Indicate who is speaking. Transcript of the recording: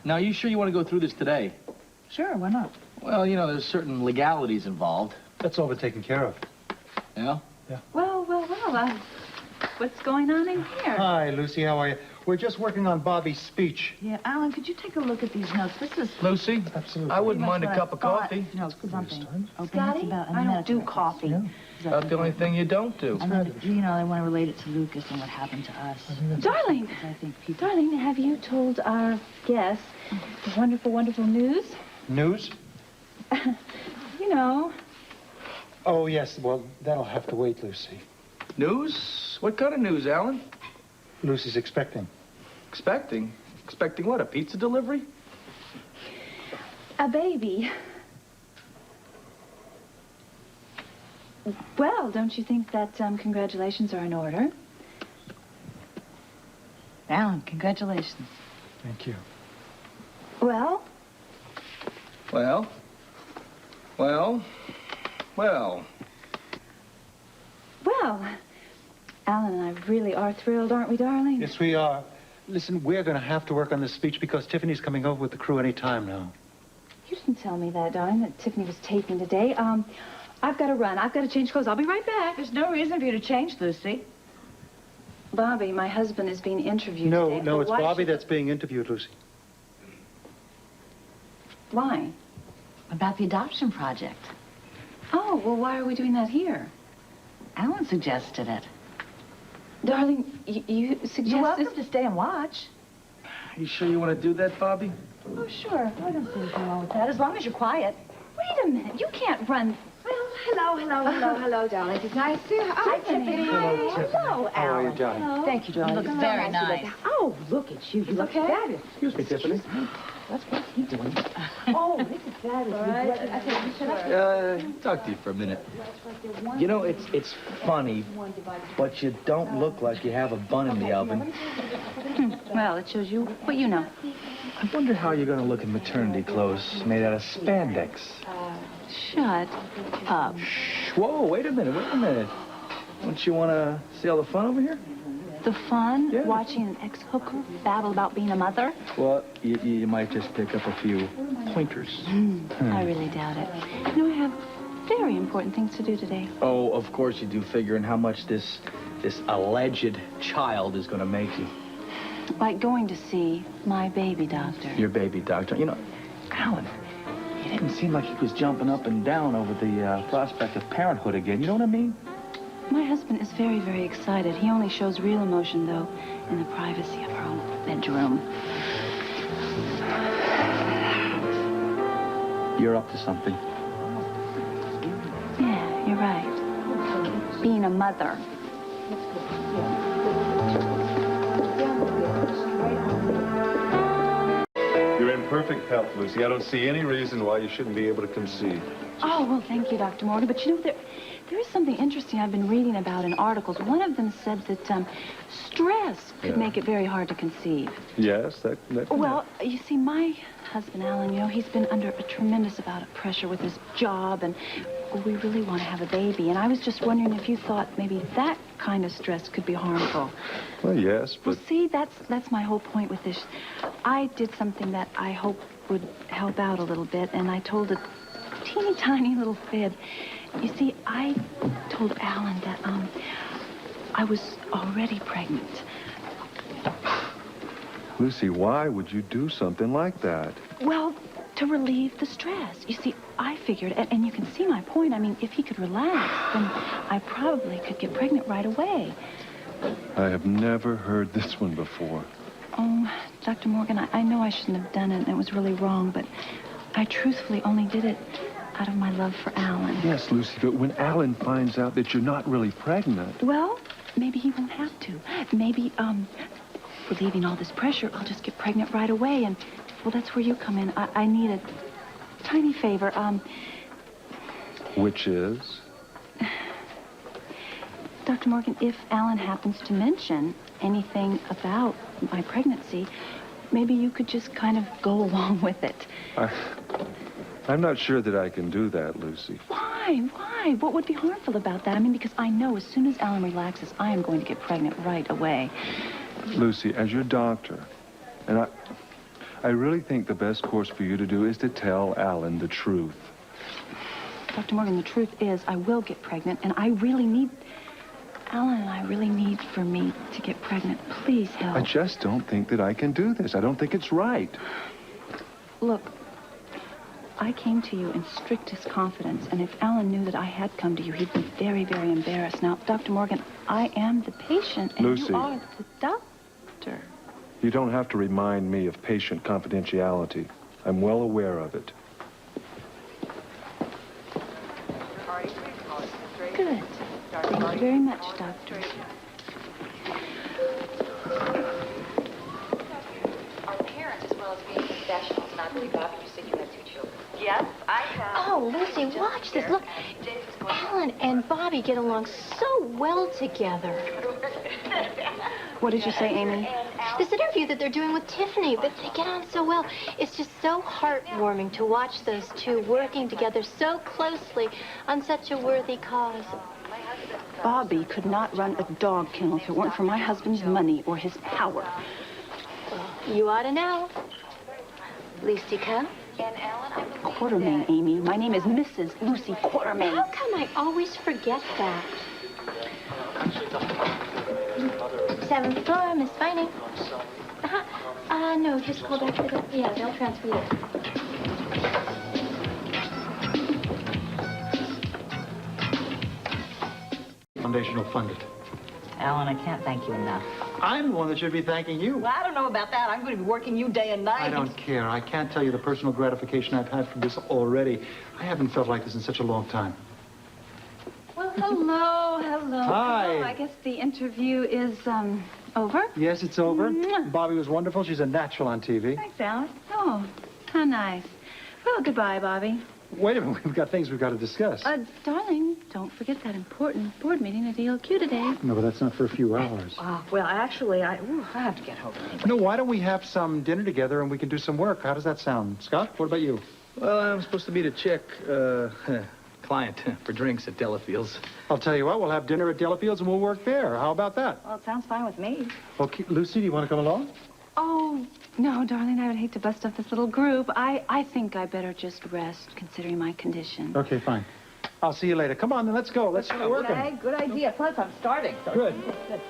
Speaker 1: Now, are you sure you want to go through this today?
Speaker 2: Sure, why not?
Speaker 1: Well, you know, there's certain legalities involved.
Speaker 3: That's all we're taken care of.
Speaker 1: Yeah?
Speaker 2: Yeah. Well, what's going on in here?
Speaker 3: Hi, Lucy, how are you? We're just working on Bobby's speech.
Speaker 2: Yeah, Alan, could you take a look at these notes? This is...
Speaker 1: Lucy?
Speaker 3: Absolutely.
Speaker 1: I wouldn't mind a cup of coffee.
Speaker 2: No, something.
Speaker 4: Scotty, I don't do coffee.
Speaker 3: Yeah.
Speaker 1: That's the only thing you don't do.
Speaker 2: And then, you know, I want to relate it to Lucas and what happened to us.
Speaker 4: Darling,
Speaker 2: I think people...
Speaker 4: darling, have you told our guests the wonderful, wonderful news?
Speaker 3: News?
Speaker 4: You know.
Speaker 3: Oh, yes. Well, that'll have to wait, Lucy.
Speaker 1: News? What kind of news, Alan?
Speaker 3: Lucy's expecting.
Speaker 1: Expecting? Expecting what, a pizza delivery?
Speaker 4: A baby. Well, don't you think that congratulations are in order?
Speaker 2: Alan, congratulations.
Speaker 3: Thank you.
Speaker 4: Well?
Speaker 1: Well,
Speaker 4: Alan and I really are thrilled, aren't we, darling?
Speaker 3: Yes, we are. Listen, we're going to have to work on this speech because Tiffany's coming over with the crew any time now.
Speaker 4: You didn't tell me that, darling, that Tiffany was taping today. I've got to run. I've got to change clothes. I'll be right back.
Speaker 2: There's no reason for you to change, Lucy.
Speaker 4: Bobby, my husband is being interviewed today.
Speaker 3: No, it's Bobby that's being interviewed, Lucy.
Speaker 4: Why?
Speaker 2: About the adoption project.
Speaker 4: Oh, well, why are we doing that here?
Speaker 2: Alan suggested it.
Speaker 4: Darling, you suggest
Speaker 2: You're welcome
Speaker 4: this?
Speaker 2: to stay and watch.
Speaker 1: you sure you want to do that, Bobby?
Speaker 4: Oh, sure.
Speaker 2: I don't see anything wrong with that, as long as you're quiet.
Speaker 4: Wait a minute. You can't run.
Speaker 5: Well, hello, darling. It's nice to... Hi, Tiffany.
Speaker 3: Hello, Tiffany.
Speaker 5: Hello,
Speaker 3: How are you,
Speaker 5: Alan.
Speaker 3: darling?
Speaker 4: Hello.
Speaker 5: Thank you, darling.
Speaker 2: You look
Speaker 5: It's so
Speaker 2: very
Speaker 5: nice to
Speaker 2: nice.
Speaker 5: look- Oh, look at you. You look
Speaker 4: okay?
Speaker 5: fabulous.
Speaker 3: Excuse me, Tiffany.
Speaker 5: What's he doing? Oh, this is fabulous.
Speaker 4: All right. Okay, shut up.
Speaker 1: Talk to you for a minute. You know, it's funny, but you don't look like you have a bun in the oven.
Speaker 4: Well, it shows you what you know.
Speaker 1: I wonder how you're going to look in maternity clothes made out of spandex.
Speaker 4: Shut up.
Speaker 1: Whoa, wait a minute. Don't you want to see all the fun over here?
Speaker 4: The fun,
Speaker 1: Yeah.
Speaker 4: watching an ex-hooker babble about being a mother?
Speaker 1: Well, you might just pick up a few pointers.
Speaker 4: I really doubt it. You know, I have very important things to do today.
Speaker 1: Oh, of course you do, figuring how much this alleged child is going to make you.
Speaker 4: Like going to see my baby doctor.
Speaker 1: Your baby doctor. You know, Alan, he didn't seem like he was jumping up and down over the prospect of parenthood again. You know what I mean?
Speaker 4: My husband is very, very excited. He only shows real emotion, though, in the privacy of our own bedroom.
Speaker 1: You're up to something.
Speaker 4: Yeah, you're right. Being a mother.
Speaker 6: You're in perfect health, Lucy. I don't see any reason why you shouldn't be able to conceive.
Speaker 4: Oh, well, thank you, Dr. Morgan. But, you know, there is something interesting I've been reading about in articles. One of them said that stress could make it very hard to conceive.
Speaker 6: Yes, that
Speaker 4: Well, you see, my husband, Alan, you know, he's been under a tremendous amount of pressure with his job, and we really want to have a baby. And I was just wondering if you thought maybe that kind of stress could be harmful.
Speaker 6: Well, yes,
Speaker 4: Well,
Speaker 6: but
Speaker 4: see, that's my whole point with this. I did something that I hope would help out a little bit, and I told a teeny tiny little fib. You see, I told Alan that, I was already pregnant.
Speaker 6: Lucy, why would you do something like that?
Speaker 4: Well, to relieve the stress. You see, I figured, and you can see my point, I mean, if he could relax, then I probably could get pregnant right away.
Speaker 6: I have never heard this one before.
Speaker 4: Oh, Dr. Morgan, I know I shouldn't have done it, and it was really wrong, but I truthfully only did it out of my love for Alan.
Speaker 6: Yes, Lucy, but when Alan finds out that you're not really pregnant...
Speaker 4: Well, maybe he won't have to. Maybe, relieving all this pressure, I'll just get pregnant right away, and, well, that's where you come in. I need a tiny favor,
Speaker 6: Which is?
Speaker 4: Dr. Morgan, if Alan happens to mention anything about my pregnancy, maybe you could just kind of go along with it.
Speaker 6: I'm not sure that I can do that, Lucy.
Speaker 4: Why? Why? What would be harmful about that? I mean, because I know as soon as Alan relaxes, I am going to get pregnant right away.
Speaker 6: Lucy, as your doctor, and I really think the best course for you to do is to tell Alan the truth.
Speaker 4: Dr. Morgan, the truth is I will get pregnant, and I really need... Alan and I really need for me to get pregnant. Please help.
Speaker 6: I just don't think that I can do this. I don't think it's right.
Speaker 4: Look, I came to you in strictest confidence, and if Alan knew that I had come to you, he'd be very, very embarrassed. Now, Dr. Morgan, I am the patient, and
Speaker 6: Lucy.
Speaker 4: you are the doctor.
Speaker 6: You don't have to remind me of patient confidentiality. I'm well aware of it.
Speaker 4: Good. Thank you very much, Doctor.
Speaker 5: Our parents, as well as being professionals, and I believe, Bobby, you said you had 2 children.
Speaker 2: Yes, I have.
Speaker 7: Oh, Lucy, watch this. Look, Alan and Bobby get along so well together.
Speaker 4: What did you say, Amy?
Speaker 7: This interview that they're doing with Tiffany, but they get on so well. It's just so heartwarming to watch those two working together so closely on such a worthy cause.
Speaker 4: Bobby could not run a dog kennel if it weren't for my husband's money or his power.
Speaker 7: You ought to know. Lucy, come.
Speaker 4: Quartermain, Amy. My name is Mrs. Lucy Quartermain.
Speaker 7: How come I always forget that? 7th floor, Miss Vining. No, just go back to the... Yeah, they'll transfer you.
Speaker 3: Foundation will fund it.
Speaker 8: Alan, I can't thank you enough.
Speaker 3: I'm the one that should be thanking you.
Speaker 8: Well, I don't know about that. I'm going to be working you day and night.
Speaker 3: I don't care. I can't tell you the personal gratification I've had from this already. I haven't felt like this in such a long time.
Speaker 4: Well, hello.
Speaker 3: Hi.
Speaker 4: Oh, I guess the interview is, over?
Speaker 3: Yes, it's over.
Speaker 4: Mwah.
Speaker 3: Bobby was wonderful. She's a natural on TV.
Speaker 4: Thanks, Alan. Oh, how nice. Well, goodbye, Bobby.
Speaker 3: Wait a minute. We've got things we've got to discuss.
Speaker 4: Darling, don't forget that important board meeting at ELQ today.
Speaker 3: No, but that's not for a few hours.
Speaker 8: Well, actually, I have to get home.
Speaker 3: No, why don't we have some dinner together and we can do some work? How does that sound? Scott, what about you?
Speaker 1: Well, I'm supposed to meet a chick, client for drinks at Delafield's.
Speaker 3: I'll tell you what, we'll have dinner at Delafield's and we'll work there. How about that?
Speaker 8: Well, it sounds fine with me.
Speaker 3: Okay, Lucy, do you want to come along?
Speaker 4: Oh, no, darling, I would hate to bust up this little group. I think I better just rest, considering my condition.
Speaker 3: Okay, fine. I'll see you later. Come on, then, let's go. Let's start working.
Speaker 8: Good idea. Plus, I'm starting. So
Speaker 3: Good.
Speaker 8: Good.